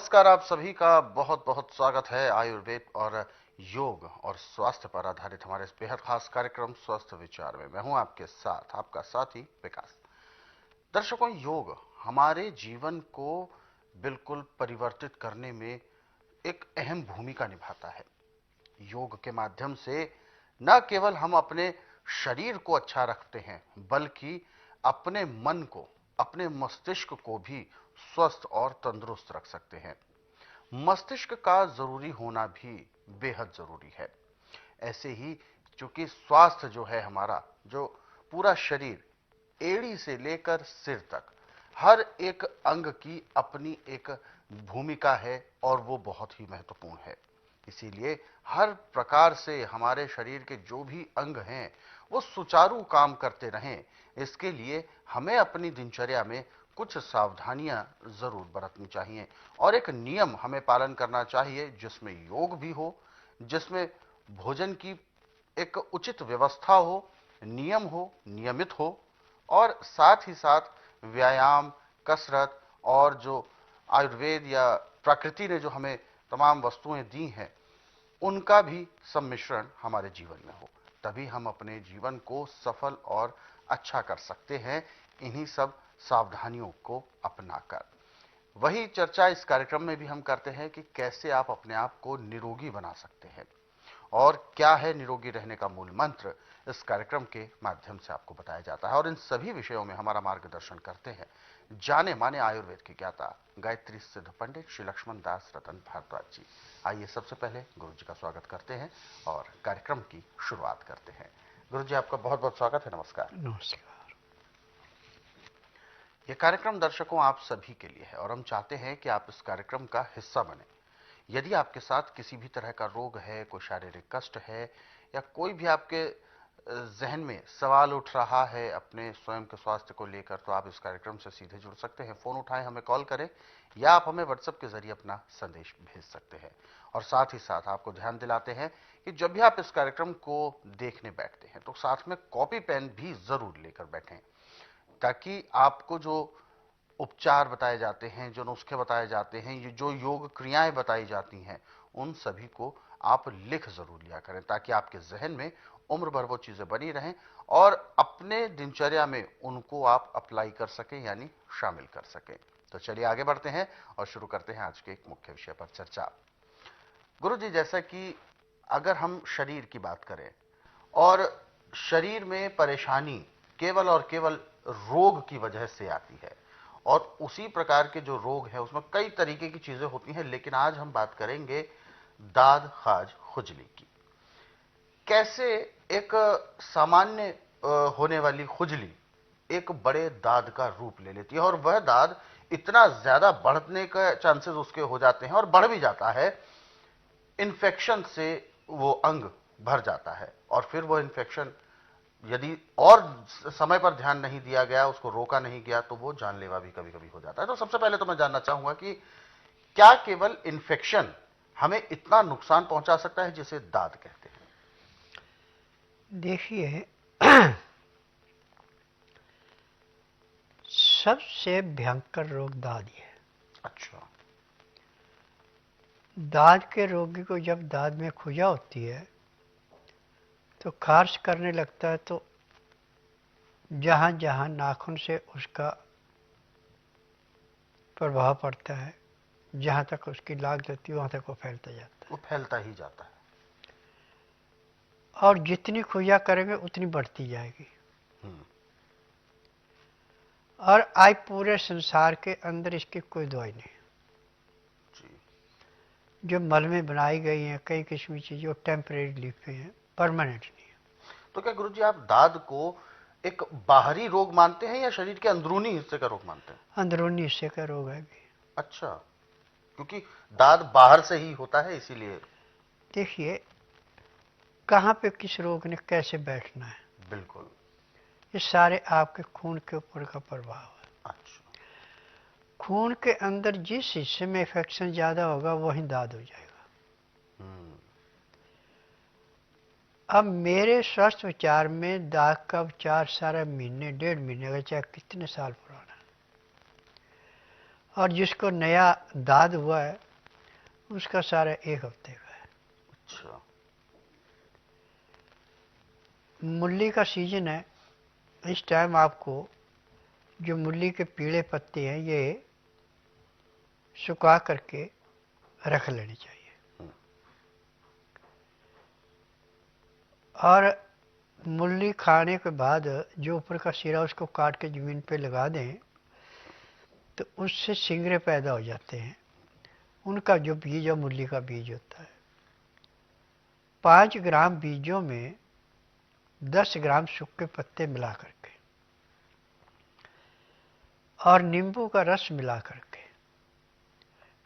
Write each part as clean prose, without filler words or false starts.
नमस्कार, आप सभी का बहुत बहुत स्वागत है आयुर्वेद और योग और स्वास्थ्य पर आधारित हमारे इस बेहद खास कार्यक्रम स्वस्थ विचार में। मैं हूं आपके साथ आपका साथी विकास। दर्शकों, योग हमारे जीवन को बिल्कुल परिवर्तित करने में एक अहम भूमिका निभाता है। योग के माध्यम से न केवल हम अपने शरीर को अच्छा रखते हैं, बल्कि अपने मन को, अपने मस्तिष्क को भी स्वस्थ और तंदुरुस्त रख सकते हैं। मस्तिष्क का जरूरी होना भी बेहद जरूरी है। ऐसे ही चूंकि स्वास्थ्य जो है हमारा, जो पूरा शरीर एड़ी से लेकर सिर तक, हर एक अंग की अपनी एक भूमिका है और वो बहुत ही महत्वपूर्ण है। इसीलिए हर प्रकार से हमारे शरीर के जो भी अंग हैं वो सुचारू काम करते रहें, इसके लिए हमें अपनी दिनचर्या में कुछ सावधानियां जरूर बरतनी चाहिए और एक नियम हमें पालन करना चाहिए जिसमें योग भी हो, जिसमें भोजन की एक उचित व्यवस्था हो, नियम हो, नियमित हो और साथ ही साथ व्यायाम, कसरत और जो आयुर्वेद या प्रकृति ने जो हमें तमाम वस्तुएं दी हैं उनका भी सम्मिश्रण हमारे जीवन में हो। तभी हम अपने जीवन को सफल और अच्छा कर सकते हैं, इन्हीं सब सावधानियों को अपनाकर। वही चर्चा इस कार्यक्रम में भी हम करते हैं कि कैसे आप अपने आप को निरोगी बना सकते हैं और क्या है निरोगी रहने का मूल मंत्र, इस कार्यक्रम के माध्यम से आपको बताया जाता है। और इन सभी विषयों में हमारा मार्गदर्शन करते हैं जाने माने आयुर्वेद के ज्ञाता गायत्री सिद्ध पंडित श्री लक्ष्मण दास रतन भारद्वाज जी। आइए सबसे पहले गुरु जी का स्वागत करते हैं और कार्यक्रम की शुरुआत करते हैं। गुरु जी, आपका बहुत बहुत स्वागत है। नमस्कार। नमस्कार। यह कार्यक्रम दर्शकों आप सभी के लिए है और हम चाहते हैं कि आप इस कार्यक्रम का हिस्सा बने। यदि आपके साथ किसी भी तरह का रोग है, कोई शारीरिक कष्ट है या कोई भी आपके जहन में सवाल उठ रहा है अपने स्वयं के स्वास्थ्य को लेकर, तो आप इस कार्यक्रम से सीधे जुड़ सकते हैं। फोन उठाएं, हमें कॉल करें या आप हमें व्हाट्सएप के जरिए अपना संदेश भेज सकते हैं। और साथ ही साथ आपको ध्यान दिलाते हैं कि जब भी आप इस कार्यक्रम को देखने बैठते हैं तो साथ में कॉपी पेन भी जरूर लेकर बैठें, ताकि आपको जो उपचार बताए जाते हैं, जो नुस्खे बताए जाते हैं, ये जो योग क्रियाएं बताई जाती हैं, उन सभी को आप लिख जरूर लिया करें, ताकि आपके जहन में उम्र भर वो चीजें बनी रहें और अपने दिनचर्या में उनको आप अप्लाई कर सकें, यानी शामिल कर सकें। तो चलिए आगे बढ़ते हैं और शुरू करते हैं आज के एक मुख्य विषय पर चर्चा। गुरु जी, जैसा कि अगर हम शरीर की बात करें और शरीर में परेशानी केवल और केवल रोग की वजह से आती है और उसी प्रकार के जो रोग है उसमें कई तरीके की चीजें होती हैं, लेकिन आज हम बात करेंगे दाद खाज खुजली की। कैसे एक सामान्य होने वाली खुजली एक बड़े दाद का रूप ले लेती है और वह दाद इतना ज्यादा बढ़ने का चांसेस उसके हो जाते हैं और बढ़ भी जाता है, इन्फेक्शन से वो अंग भर जाता है और फिर वो इन्फेक्शन यदि और समय पर ध्यान नहीं दिया गया, उसको रोका नहीं गया, तो वो जानलेवा भी कभी कभी हो जाता है। तो सबसे पहले तो मैं जानना चाहूंगा कि क्या केवल इन्फेक्शन हमें इतना नुकसान पहुंचा सकता है जिसे दाद कहते हैं? देखिए, सबसे भयंकर रोग दाद ही है। अच्छा। दाद के रोगी को जब दाद में खुजा होती है तो खारिश करने लगता है, तो जहाँ जहाँ नाखून से उसका प्रभाव पड़ता है, जहाँ तक उसकी लाग जाती है वहाँ तक वो फैलता जाता है। वो फैलता ही जाता है और जितनी खुजा करेंगे उतनी बढ़ती जाएगी। और आज पूरे संसार के अंदर इसकी कोई दवाई नहीं। जी। जो मल में बनाई गई हैं कई किस्म की चीज़ें, वो टेम्परेरी रिलीफ पे हैं, परमानेंट नहीं है। तो क्या गुरुजी आप दाद को एक बाहरी रोग मानते हैं या शरीर के अंदरूनी हिस्से का रोग मानते हैं? अंदरूनी हिस्से का रोग है भी। अच्छा, क्योंकि दाद बाहर से ही होता है इसीलिए। देखिए, कहाँ पे किस रोग ने कैसे बैठना है, बिल्कुल। ये सारे आपके खून के ऊपर का प्रभाव है। अच्छा। खून के अंदर जिस हिस्से में इन्फेक्शन ज़्यादा होगा वहीं दाद हो जाएगा। अब मेरे स्वस्थ विचार में दाग का उपचार सारा महीने डेढ़ महीने का, चाहे कितने साल पुराना, और जिसको नया दाद हुआ है उसका सारा 1 हफ्ते का है। अच्छा। मूली का सीजन है, इस टाइम आपको जो मूली के पीले पत्ते हैं ये सुखा करके रख लेने चाहिए। और मूली खाने के बाद जो ऊपर का सिरा उसको काट के ज़मीन पे लगा दें तो उससे सिंगरे पैदा हो जाते हैं। उनका जो बीज है मूली का बीज होता है। 5 ग्राम बीजों में 10 ग्राम सूखे पत्ते मिला करके और नींबू का रस मिला करके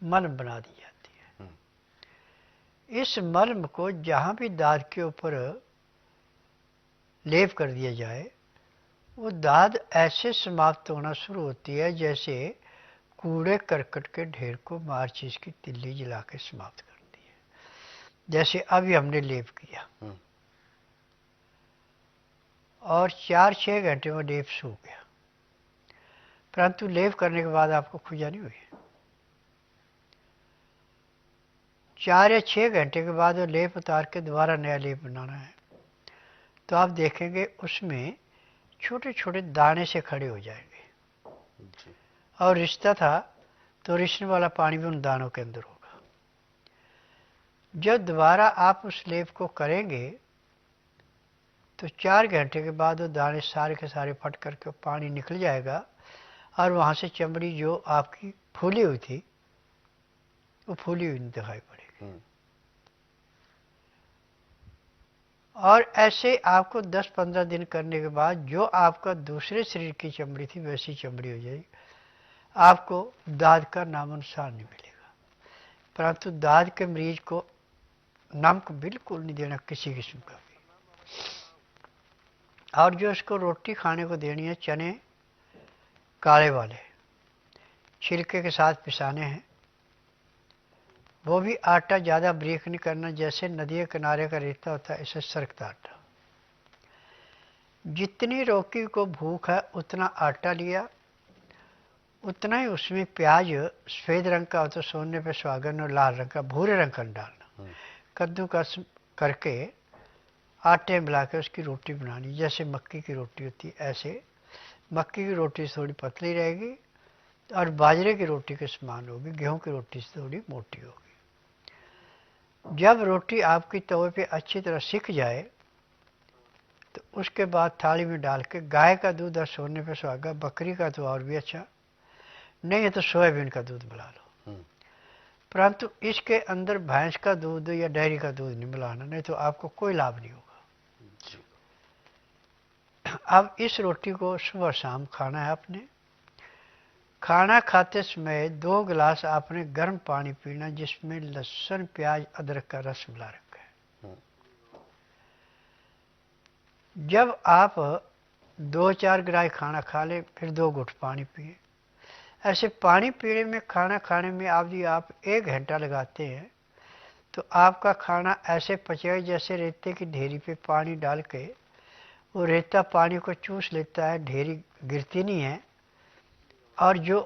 मलम बना दी जाती है। इस मलम को जहाँ भी दाद के ऊपर लेप कर दिया जाए वो दाद ऐसे समाप्त होना शुरू होती है जैसे कूड़े करकट के ढेर को माचिस की तिल्ली जला के समाप्त करती है। जैसे अभी हमने लेप किया और 4-6 घंटे में लेप सूख गया, परंतु लेप करने के बाद आपको खुजा नहीं हुई। 4 या 6 घंटे के बाद वो लेप उतार के दोबारा नया लेप बनाना है तो आप देखेंगे उसमें छोटे छोटे दाने से खड़े हो जाएंगे जी। और रिश्ता था तो रिश्ते वाला पानी भी उन दानों के अंदर होगा। जब दोबारा आप उस लेप को करेंगे तो 4 घंटे के बाद वो दाने सारे के सारे फट करके पानी निकल जाएगा और वहाँ से चमड़ी जो आपकी फूली हुई थी वो फूली हुई दिखाई पड़ेगी। और ऐसे आपको 10-15 दिन करने के बाद जो आपका दूसरे शरीर की चमड़ी थी वैसी चमड़ी हो जाएगी। आपको दाद का नामो निशान नहीं मिलेगा। परंतु दाद के मरीज को नमक बिल्कुल नहीं देना किसी किस्म का भी। और जो इसको रोटी खाने को देनी है चने काले वाले छिलके के साथ पिसाने हैं। वो भी आटा ज़्यादा बारीक नहीं करना, जैसे नदी के किनारे का रेता होता है ऐसे सरकता आटा। जितनी रोटी को भूख है उतना आटा लिया, उतना ही उसमें प्याज सफ़ेद रंग का हो तो सोने पे सुहागन और लाल रंग का भूरे रंग का डालना, कद्दूकस करके आटे मिला के उसकी रोटी बनानी। जैसे मक्की की रोटी होती है ऐसे मक्की की रोटी थोड़ी पतली रहेगी और बाजरे की रोटी के समान होगी, गेहूं की रोटी से थोड़ी मोटी होगी। जब रोटी आपकी तवे पे अच्छी तरह सिक जाए तो उसके बाद थाली में डाल के गाय का दूध और सोने पे सुहागा, बकरी का तो और भी अच्छा, नहीं है तो सोयाबीन का दूध मिला लो। परंतु इसके अंदर भैंस का दूध या डेयरी का दूध नहीं मिलाना, नहीं तो आपको कोई लाभ नहीं होगा। अब इस रोटी को सुबह शाम खाना है आपने। खाना खाते समय 2 गिलास आपने गर्म पानी पीना जिसमें लहसुन प्याज अदरक का रस मिला रखा है। जब आप 2-4 गिलास खाना खा ले फिर 2 घुट पानी पिए। ऐसे पानी पीने में खाना खाने में यदि आप 1 घंटा लगाते हैं तो आपका खाना ऐसे पचेगा जैसे रेते की ढेरी पे पानी डाल के वो रेता पानी को चूस लेता है, ढेरी गिरती नहीं है और जो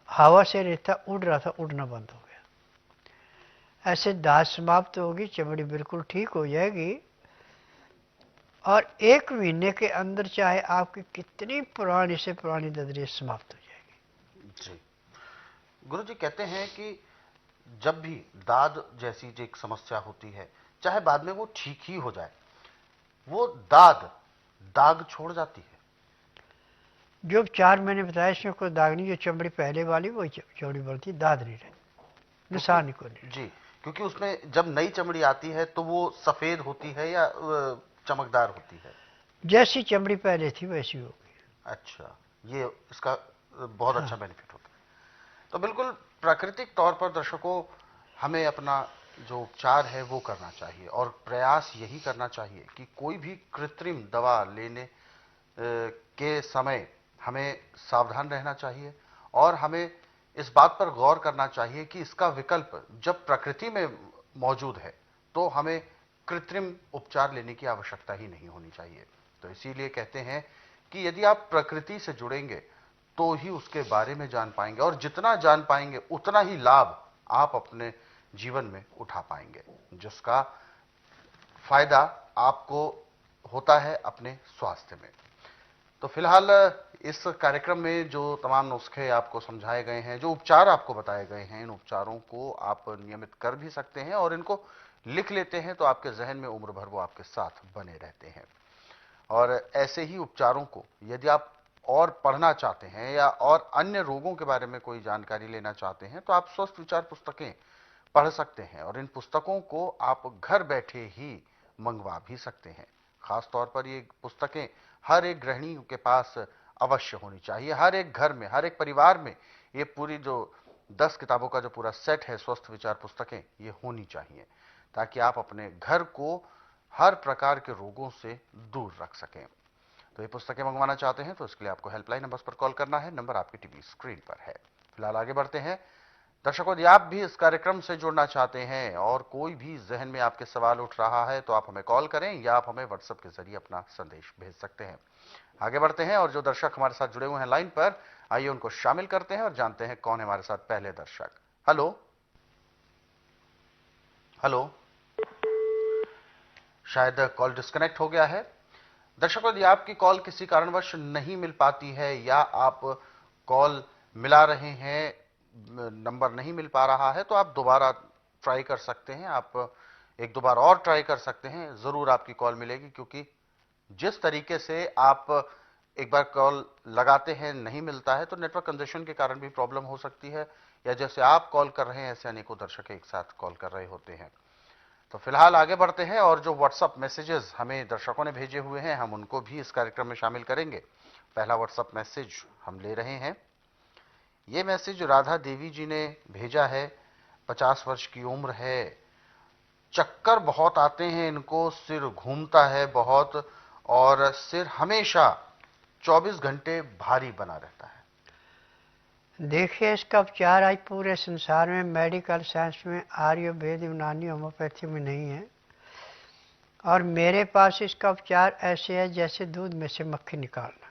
हवा से रेता उड़ रहा था उड़ना बंद हो गया। ऐसे दाद समाप्त होगी, चमड़ी बिल्कुल ठीक हो जाएगी और 1 महीने के अंदर चाहे आपकी कितनी पुरानी से पुरानी ददरी समाप्त हो जाएगी। जी। गुरु जी कहते हैं कि जब भी दाद जैसी जो एक समस्या होती है चाहे बाद में वो ठीक ही हो जाए, वो दाग छोड़ जाती है। जो 4 महीने बताया इसमें कोई दाग नहीं, जो चमड़ी पहले वाली वही चमड़ी बढ़ती, दाद नहीं रहती, निशान ही कोई नहीं। जी, क्योंकि उसमें जब नई चमड़ी आती है तो वो सफेद होती है या चमकदार होती है? जैसी चमड़ी पहले थी वैसी होगी। अच्छा, ये इसका बहुत अच्छा बेनिफिट होता है। तो बिल्कुल प्राकृतिक तौर पर दर्शकों हमें अपना जो उपचार है वो करना चाहिए और प्रयास यही करना चाहिए कि कोई भी कृत्रिम दवा लेने के समय हमें सावधान रहना चाहिए और हमें इस बात पर गौर करना चाहिए कि इसका विकल्प जब प्रकृति में मौजूद है तो हमें कृत्रिम उपचार लेने की आवश्यकता ही नहीं होनी चाहिए। तो इसीलिए कहते हैं कि यदि आप प्रकृति से जुड़ेंगे तो ही उसके बारे में जान पाएंगे, और जितना जान पाएंगे उतना ही लाभ आप अपने जीवन में उठा पाएंगे, जिसका फायदा आपको होता है अपने स्वास्थ्य में। तो फिलहाल इस कार्यक्रम में जो तमाम नुस्खे आपको समझाए गए हैं, जो उपचार आपको बताए गए हैं, इन उपचारों को आप नियमित कर भी सकते हैं और इनको लिख लेते हैं तो आपके जहन में उम्र भर वो आपके साथ बने रहते हैं। और ऐसे ही उपचारों को यदि आप और पढ़ना चाहते हैं या और अन्य रोगों के बारे में कोई जानकारी लेना चाहते हैं तो आप स्वस्थ विचार पुस्तकें पढ़ सकते हैं, और इन पुस्तकों को आप घर बैठे ही मंगवा भी सकते हैं। खास तौर पर ये पुस्तकें हर एक गृहिणी के पास अवश्य होनी चाहिए। हर एक घर में, हर एक परिवार में ये पूरी जो 10 किताबों का जो पूरा सेट है स्वस्थ विचार पुस्तकें, ये होनी चाहिए, ताकि आप अपने घर को हर प्रकार के रोगों से दूर रख सकें। तो ये पुस्तकें मंगवाना चाहते हैं तो इसके लिए आपको हेल्पलाइन नंबर पर कॉल करना है। नंबर आपकी टीवी स्क्रीन पर है। फिलहाल आगे बढ़ते हैं। दर्शकों, यदि आप भी इस कार्यक्रम से जुड़ना चाहते हैं और कोई भी जहन में आपके सवाल उठ रहा है तो आप हमें कॉल करें या आप हमें व्हाट्सएप के जरिए अपना संदेश भेज सकते हैं। आगे बढ़ते हैं और जो दर्शक हमारे साथ जुड़े हुए हैं लाइन पर, आइए उनको शामिल करते हैं और जानते हैं कौन है हमारे साथ पहले दर्शक। हेलो हेलो, शायद कॉल डिस्कनेक्ट हो गया है। दर्शकों, यदि आपकी कॉल किसी कारणवश नहीं मिल पाती है या आप कॉल मिला रहे हैं, नंबर नहीं मिल पा रहा है, तो आप दोबारा ट्राई कर सकते हैं। आप एक दो बार और ट्राई कर सकते हैं, जरूर आपकी कॉल मिलेगी, क्योंकि जिस तरीके से आप एक बार कॉल लगाते हैं नहीं मिलता है तो नेटवर्क कंजेशन के कारण भी प्रॉब्लम हो सकती है, या जैसे आप कॉल कर रहे हैं ऐसे अनेकों दर्शक एक साथ कॉल कर रहे होते हैं। तो फिलहाल आगे बढ़ते हैं और जो व्हाट्सएप मैसेजेस हमें दर्शकों ने भेजे हुए हैं हम उनको भी इस कार्यक्रम में शामिल करेंगे। पहला व्हाट्सएप मैसेज हम ले रहे हैं। ये मैसेज राधा देवी जी ने भेजा है। 50 वर्ष की उम्र है, चक्कर बहुत आते हैं इनको, सिर घूमता है बहुत और सिर हमेशा 24 घंटे भारी बना रहता है। देखिए, इसका उपचार आज पूरे संसार में मेडिकल साइंस में, आयुर्वेद, यूनानी, होम्योपैथी में नहीं है। और मेरे पास इसका उपचार ऐसे है जैसे दूध में से मक्खी निकालना।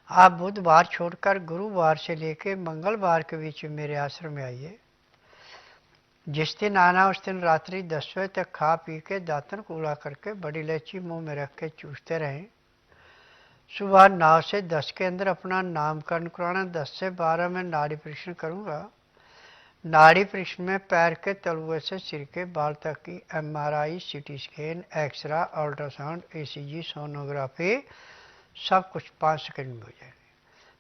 आप बुधवार छोड़कर गुरुवार से लेकर मंगलवार के बीच में मेरे आश्रम में आइए। जिस दिन आना उस दिन रात्रि 10 बजे तक खा पी के दांतन कूड़ा करके बड़ी इलायची मुंह में रख के चूसते रहें। सुबह 9 से 10 के अंदर अपना नामकरण कराना। 10 से 12 में नाड़ी परीक्षण करूंगा। नाड़ी परीक्षण में पैर के तलुए से सिर के बाल तक की MRI, CT scan, x-ray, ultrasound, ECG, sonography सब कुछ 5 सेकंड में हो जाएगी।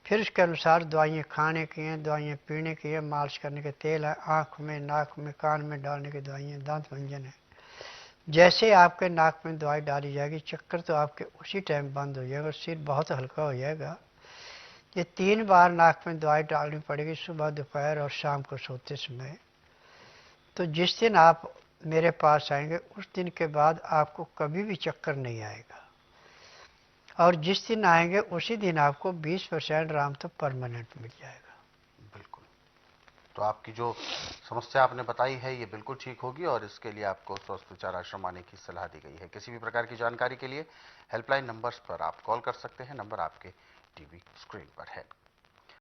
फिर उसके अनुसार दवाइयाँ खाने की हैं, दवाइयाँ पीने की है, मालिश करने के तेल है, आँख में, नाक में, कान में डालने की दवाइयाँ, दांत मंजन है। जैसे आपके नाक में दवाई डाली जाएगी, चक्कर तो आपके उसी टाइम बंद हो जाएगा, सिर बहुत हल्का हो जाएगा। ये 3 बार नाक में दवाई डालनी पड़ेगी, सुबह, दोपहर और शाम को सोते समय। तो जिस दिन आप मेरे पास आएंगे उस दिन के बाद आपको कभी भी चक्कर नहीं आएगा, और जिस दिन आएंगे उसी दिन आपको 20% आराम तो परमानेंट मिल जाएगा। बिल्कुल। तो आपकी जो समस्या आपने बताई है ये बिल्कुल ठीक होगी और इसके लिए आपको स्वस्थ विचार आश्रम आने की सलाह दी गई है। किसी भी प्रकार की जानकारी के लिए हेल्पलाइन नंबर्स पर आप कॉल कर सकते हैं। नंबर आपके टीवी स्क्रीन पर है।